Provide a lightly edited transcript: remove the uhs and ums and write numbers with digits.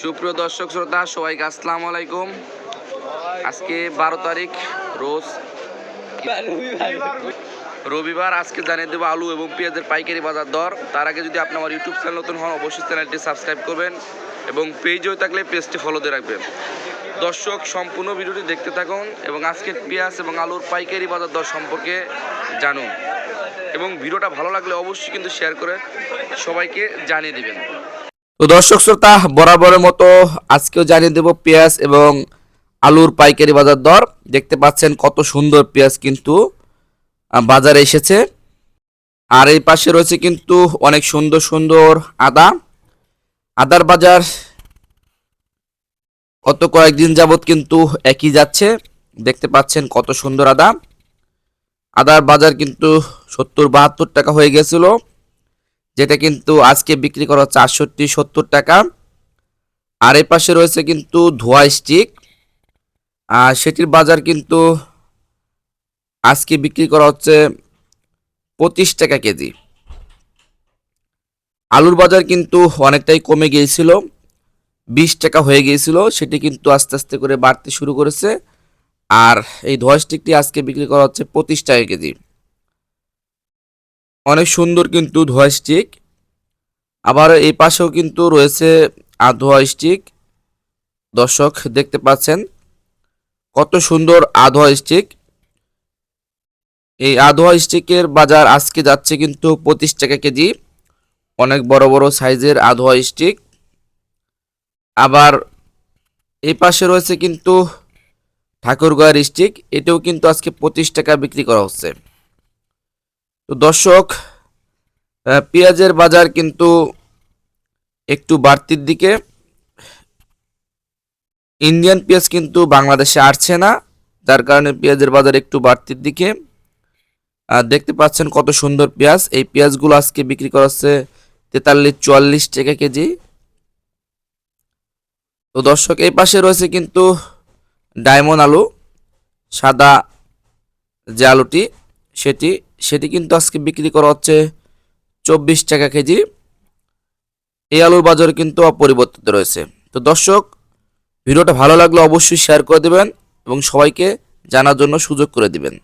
সুপ্রিয় দর্শক শ্রোতা সবাইকে আসসালামু আলাইকুম। আজকে 12 তারিখ রোজ রবিবার। আজকে জানিয়ে দেবো আলু এবং পেঁয়াজের পাইকারি বাজার দর। তার আগে যদি আপনি আমার ইউটিউব চ্যানেল নতুন হন অবশ্যই চ্যানেলটি সাবস্ক্রাইব করবেন এবং পেজও থাকলে পেজটি ফলো দিয়ে রাখবেন। দর্শক সম্পূর্ণ ভিডিওটি দেখতে থাকুন এবং আজকের পেঁয়াজ এবং আলুর পাইকারি বাজার দর সম্পর্কে জানুন এবং ভিডিওটা ভালো লাগলে অবশ্যই কিন্তু শেয়ার করে সবাইকে জানিয়ে দিবেন। তো দর্শক শ্রোতা বরাবরের মতো আজকেও জানিয়ে দেব পেঁয়াজ এবং আলুর পাইকারি বাজার দর। দেখতে পাচ্ছেন কত সুন্দর পেঁয়াজ কিন্তু বাজারে এসেছে, আর এই পাশে রয়েছে কিন্তু অনেক সুন্দর সুন্দর আদার বাজার গত কয়েকদিন যাবত কিন্তু একই যাচ্ছে। দেখতে পাচ্ছেন কত সুন্দর আদার বাজার কিন্তু 70-72 টাকা হয়ে গেছিল, যেটা কিন্তু আজকে বিক্রি করা হচ্ছে 68-70 টাকা। আর এই পাশে রয়েছে কিন্তু ধোয়া স্টিক, আর সেটির বাজার কিন্তু আজকে বিক্রি করা হচ্ছে 25 টাকা কেজি। আলুর বাজার কিন্তু অনেকটাই কমে গিয়েছিল, 20 টাকা হয়ে গিয়েছিল, সেটি কিন্তু আস্তে আস্তে করে বাড়তে শুরু করেছে। আর এই ধোয়া স্টিকটি আজকে বিক্রি করা হচ্ছে 25 টাকা কেজি। অনেক সুন্দর কিন্তু ধোয়া স্টিক। আবার এই পাশেও কিন্তু রয়েছে আধোয়া স্টিক। দর্শক দেখতে পাচ্ছেন কত সুন্দর আধোয়া স্টিক। এই আধোয়া স্টিকের বাজার আজকে যাচ্ছে কিন্তু 25 টাকা কেজি, অনেক বড় বড় সাইজের আধোয়া স্টিক। আবার এই পাশে রয়েছে কিন্তু ঠাকুরগাঁয়ের স্টিক, এটাও কিন্তু আজকে 25 টাকা বিক্রি করা হচ্ছে। তো দর্শক পেঁয়াজের বাজার কিন্তু একটু বাড়তির দিকে। ইন্ডিয়ান পেঁয়াজ কিন্তু বাংলাদেশে আসছে না, যার কারণে পেঁয়াজের বাজার একটু বাড়তির দিকে। দেখতে পাচ্ছেন কত সুন্দর পেঁয়াজ। এই পেঁয়াজগুলো আজকে বিক্রি করা হচ্ছে 43-44 টাকা কেজি। তো দর্শক এই পাশে রয়েছে কিন্তু ডায়মন্ড আলু, সাদা যে আলুটি সেটি কিন্তু আজকে বিক্রি করা হচ্ছে 24 টাকা কেজি। এই আলুর বাজার কিন্তু অপরিবর্তিত রয়েছে। তো দর্শক ভিডিওটা ভালো লাগলে অবশ্যই শেয়ার করে দেবেন এবং সবাইকে জানার জন্য সুযোগ করে দিবেন।